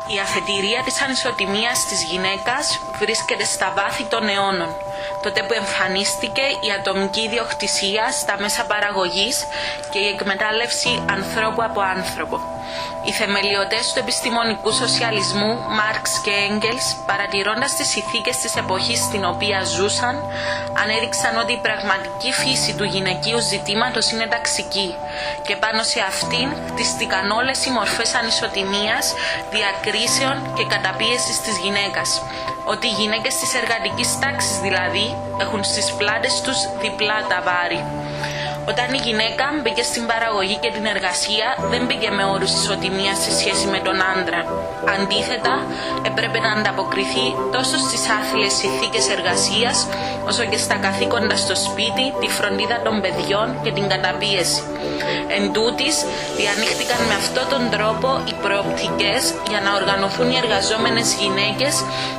Η αφετηρία της ανισοτιμίας της γυναίκας βρίσκεται στα βάθη των αιώνων, τότε που εμφανίστηκε η ατομική ιδιοκτησία στα μέσα παραγωγής και η εκμετάλλευση ανθρώπου από άνθρωπο. Οι θεμελιωτές του επιστημονικού σοσιαλισμού, Μάρξ και Έγγελς, παρατηρώντας τις συνθήκες της εποχής στην οποία ζούσαν, ανέδειξαν ότι η πραγματική φύση του γυναικείου ζητήματος είναι ταξική και πάνω σε αυτήν χτίστηκαν όλες οι μορφές ανισοτιμίας, διακρίσεων και καταπίεσης της γυναίκας. Ότι οι γυναίκες της εργατικής τάξης δηλαδή έχουν στις πλάτες τους διπλά τα βάρη. Όταν η γυναίκα μπήκε στην παραγωγή και την εργασία, δεν μπήκε με όρους ισοτιμίας σε σχέση με τον άντρα. Αντίθετα, έπρεπε να ανταποκριθεί τόσο στις άθλιες συνθήκες εργασίας, όσο και στα καθήκοντα στο σπίτι, τη φροντίδα των παιδιών και την καταπίεση. Εν τούτης, διανοίχτηκαν με αυτόν τον τρόπο οι προοπτικές για να οργανωθούν οι εργαζόμενες γυναίκες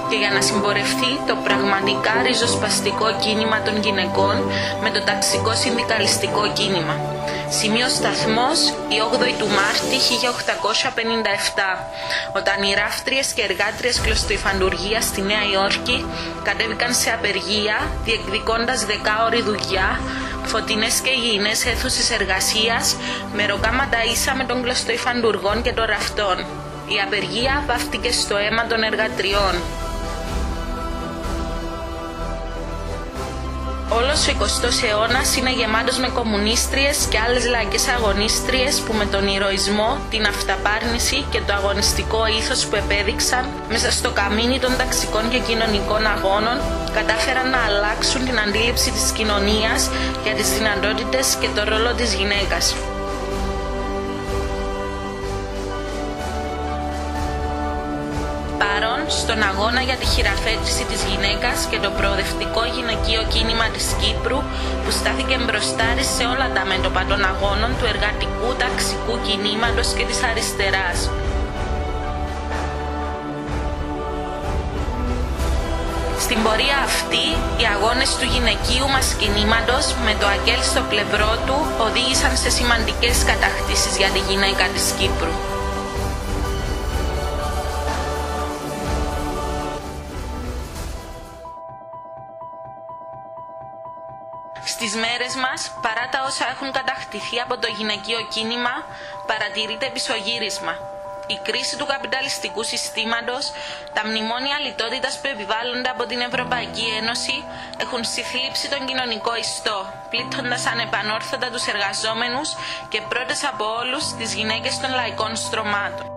και για να συμπορευτεί το πραγματικά ριζοσπαστικό κίνημα των γυναικών με το ταξικό συνδικαλιστικό κίνημα. Σημείο σταθμός η 8η του Μάρτη 1857, όταν οι ράφτριες και εργάτριες κλωστοϊφαντουργίας στη Νέα Υόρκη κατέβηκαν σε απεργία διεκδικώντας 10ωρη δουλειά, φωτεινές και υγιεινές αίθουσες εργασίας, με ροκάματα ίσα με των κλωστοϊφαντουργών και των ραφτών. Η απεργία βάφτηκε στο αίμα των εργατριών. Όλος ο 20ος αιώνας είναι γεμάτος με κομμουνίστριες και άλλες λαϊκές αγωνίστριες που με τον ηρωισμό, την αυταπάρνηση και το αγωνιστικό ήθος που επέδειξαν μέσα στο καμίνι των ταξικών και κοινωνικών αγώνων κατάφεραν να αλλάξουν την αντίληψη της κοινωνίας για τις δυνατότητες και το ρόλο της γυναίκας. Παρόν στον αγώνα για τη χειραφέτηση της γυναίκας και το προοδευτικό γυναικείο κίνημα της Κύπρου που στάθηκε μπροστά της σε όλα τα μέτωπα των αγώνων του εργατικού ταξικού κινήματος και της αριστεράς. Στην πορεία αυτή, οι αγώνες του γυναικείου μας κινήματος με το αγγέλ στο πλευρό του οδήγησαν σε σημαντικές κατακτήσεις για τη γυναίκα της Κύπρου. Στις μέρες μας, παρά τα όσα έχουν κατακτηθεί από το γυναικείο κίνημα, παρατηρείται πισωγύρισμα. Η κρίση του καπιταλιστικού συστήματος, τα μνημόνια λιτότητας που επιβάλλονται από την Ευρωπαϊκή Ένωση έχουν συθλίψει τον κοινωνικό ιστό, πλήττοντας ανεπανόρθωτα τους εργαζόμενους και πρώτες από όλους τις γυναίκες των λαϊκών στρωμάτων.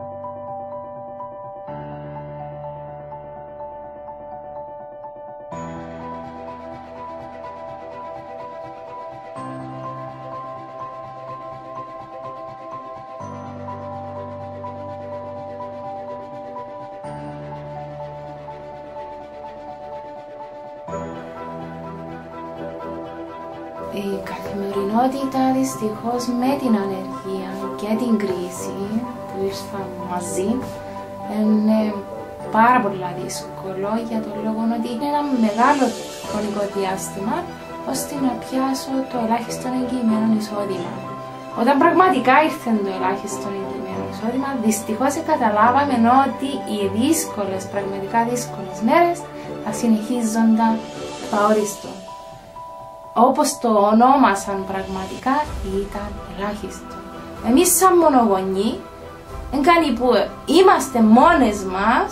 Η καθημερινότητα δυστυχώς με την ανεργία και την κρίση που ήρθαν μαζί είναι πάρα πολύ δύσκολο, για τον λόγο ότι είναι ένα μεγάλο χρονικό διάστημα ώστε να πιάσω το ελάχιστο εγγυημένο εισόδημα. Όταν πραγματικά ήρθε το ελάχιστο εγγυημένο εισόδημα, δυστυχώς καταλάβαμε ότι οι δύσκολες, πραγματικά δύσκολες μέρες θα συνεχίζονταν παόριστο. Όπως το ονόμασαν πραγματικά, ήταν ελάχιστο. Εμείς σαν μονογονεί, εγκάνει που είμαστε μόνες μας,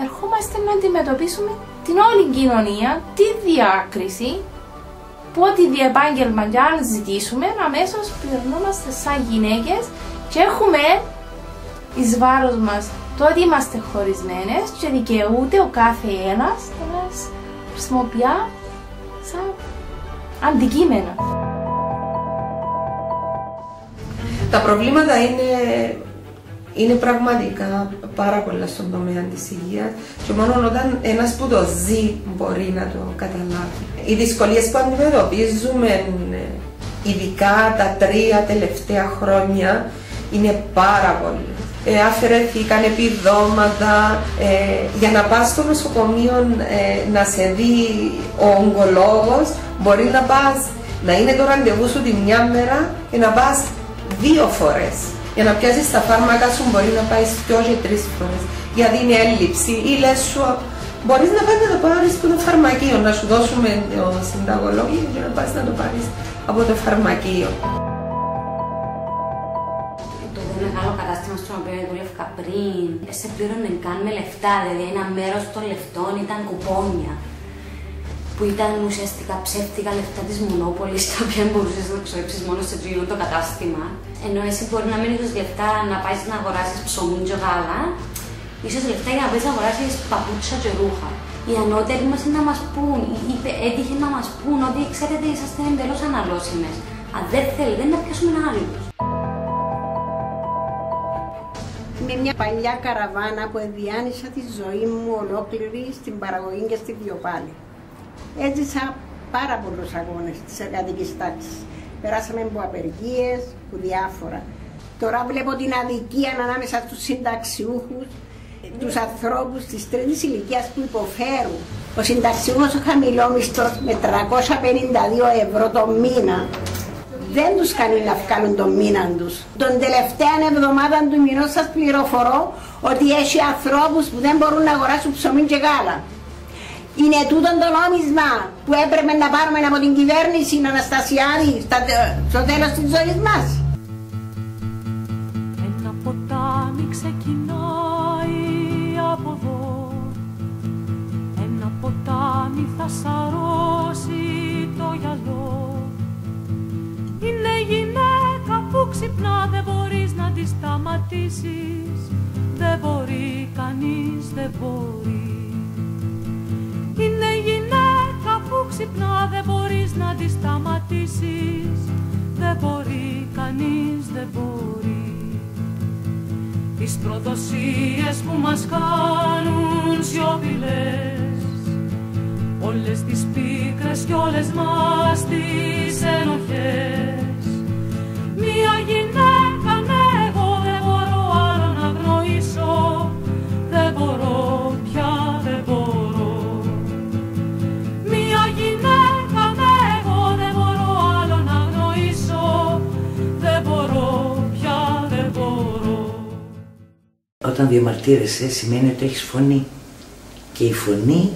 ερχόμαστε να αντιμετωπίσουμε την όλη κοινωνία, τη διάκριση, που ό,τι διεπάγγελμα κι αν ζητήσουμε, αμέσως πληρωνόμαστε σαν γυναίκες και έχουμε εις βάρος μας το ότι είμαστε χωρισμένες και δικαιούται ο κάθε ένας να μας χρησιμοποιεί σαν αντικείμενα. Τα προβλήματα είναι πραγματικά πάρα πολλά στον τομέα της υγείας και μόνο όταν ένας που το ζει μπορεί να το καταλάβει. Οι δυσκολίες που αντιμετωπίζουμε, ειδικά τα 3 τελευταία χρόνια, είναι πάρα πολλές. Αφαιρέθηκαν επιδόματα, για να πας στο νοσοκομείο να σε δει ο ογκολόγος, μπορεί να πας, να είναι το ραντεβού σου τη μια μέρα και να πας 2 φορές. Για να πιάσεις τα φάρμακα σου μπορεί να πάει 2 και 3 φορές. Γιατί είναι έλλειψη ή λες σου, μπορείς να πας να το πάρεις από το φαρμακείο, να σου δώσουμε το συνταγολόγιο και να πας να το πάρεις από το φαρμακείο. Το μεγάλο κατάστημα στο οποίο δούλευα πριν, σε πλήρωνε καν με λεφτά, δηλαδή ένα μέρος των λεφτών ήταν κουπόνια. Που ήταν ουσιαστικά ψεύτικα λεφτά της Μονόπολης, τα οποία μπορούσες να ξοδέψεις μόνο σε εκείνο το κατάστημα. Ενώ εσύ μπορεί να μην έχεις λεφτά να πάεις να αγοράσεις ψωμί και γάλα, ίσως λεφτά για να πας να αγοράσεις παπούτσια και ρούχα. Οι ανώτεροι μας να μας πούν, έτυχε να μας πούν ότι ξέρετε είσαστε εντελώς αναλώσιμες. Αν δεν θέλετε να πιάσουμε άλλους. Είμαι μια παλιά καραβάνα που ενδιάνυσα τη ζωή μου ολόκληρη στην παραγωγή και στη βιοπάλη. Έζησα πάρα πολλούς αγώνες της εργατικής τάξης. Περάσαμε από απεργίες, από διάφορα. Τώρα βλέπω την αδικία ανάμεσα στους συνταξιούχους, τους ανθρώπους της τρίτης ηλικίας που υποφέρουν. Ο συνταξιούχος ο χαμηλόμισθος με 352 ευρώ το μήνα δεν τους κάνει να βγάλουν τον μήνα τους. Τον τελευταία εβδομάδα του μηνός σας πληροφορώ ότι έχει ανθρώπους που δεν μπορούν να αγοράσουν ψωμί και γάλα. Είναι τούτο το νόμισμα που έπρεπε να πάρουμε από την κυβέρνηση Αναστασιάδη στο τέλος της ζωής μας. Ένα ποτάμι ξεκινάει από εδώ. Ένα ποτάμι θα σαρώσει το γυαλό. Είναι γυναίκα που ξυπνά, δεν μπορείς να τη σταματήσεις. Δεν μπορεί κανείς, δεν μπορεί. Είναι γυναίκα που ξυπνά, δεν μπορείς να τη σταματήσεις. Δεν μπορεί κανείς, δεν μπορεί. Τις προδοσίες που μας κάνουν σιωπηλές, όλες τις πίκρες κι όλες μας τις ενοχές. Μια γυναίκα, ναι, εγώ δεν μπορώ άλλο να γνωρίσω. Δεν μπορώ πια, δεν μπορώ. Μια γυναίκα, ναι, εγώ δεν μπορώ άλλο να γνωρίσω. Δεν μπορώ πια, δεν μπορώ. Όταν διαμαρτύρεσαι σημαίνει ότι έχεις φωνή. Και η φωνή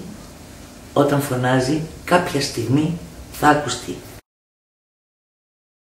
όταν φωνάζει κάποια στιγμή θα ακουστεί.